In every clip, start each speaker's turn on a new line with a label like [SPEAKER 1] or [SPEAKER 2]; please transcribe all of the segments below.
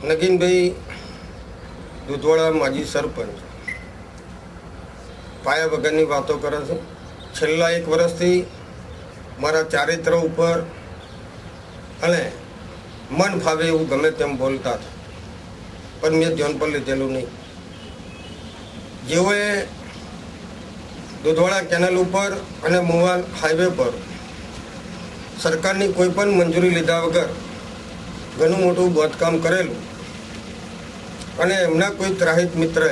[SPEAKER 1] નગીનભાઈ દૂધવાડા માજી સરપંચ પાયા વગરની વાતો કરે છે. છેલ્લા 1 વર્ષથી મારા ચારિત્ર ઉપર અને મન ફાવે એવું ગમે તેમ બોલતા હતા, પણ મેં ધ્યાન પર લીધેલું નહીં. જેઓએ દૂધવાડા કેનાલ ઉપર અને મુવાલ હાઈવે પર સરકારની કોઈ પણ મંજૂરી લીધા વગર ઘણું મોટું બાંધકામ કરેલું અને એમના કોઈ ત્રાહિત મિત્રએ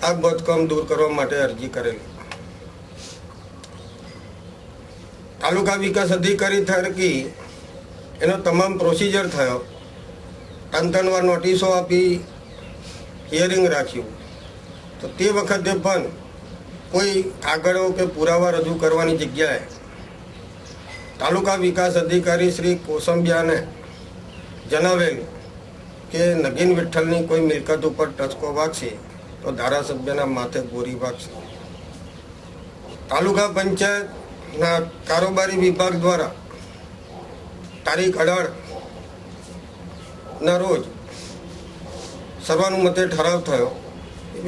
[SPEAKER 1] આ બાંધકામ દૂર કરવા માટે અરજી કરેલી. તાલુકા વિકાસ અધિકારી થકી એનો તમામ પ્રોસિજર થયો, 3 વાર નોટિસો આપી, હિયરિંગ રાખ્યું, તો તે વખતે પણ કોઈ કાગળો કે પુરાવા રજૂ કરવાની જગ્યાએ તાલુકા વિકાસ અધિકારી શ્રી કોસંબિયાને જણાવેલ કે નગીન વિઠ્ઠલની કોઈ મિલકત ઉપર ટચકો વાગશે તો ધારાસભ્યના માથે બોરી વાગશે. તાલુકા પંચાયતના કારોબારી વિભાગ દ્વારા તારીખ 18ના રોજ સર્વાનુમતે ઠરાવ થયો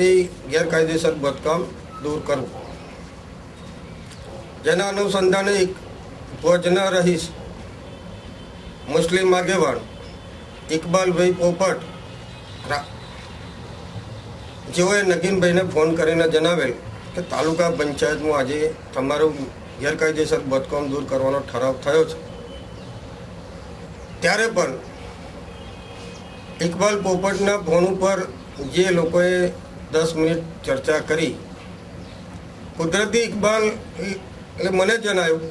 [SPEAKER 1] એ ગેરકાયદેસર બાંધકામ દૂર કરવું. જેના અનુસંધાને એક ભોજના રહીશ મુસ્લિમ આગેવાન ઇકબાલભાઈ પોપટ જેઓએ નગીનભાઈને ફોન કરીને જણાવેલ કે તાલુકા પંચાયતમાં આજે તમારું ગેરકાયદેસર બાંધકામ દૂર કરવાનો ઠરાવ થયો છે. ત્યારે પણ ઇકબાલ પોપટના ફોન ઉપર જે લોકોએ 10 મિનિટ ચર્ચા કરી, કુદરતી ઇકબાલ એટલે મને જણાવ્યું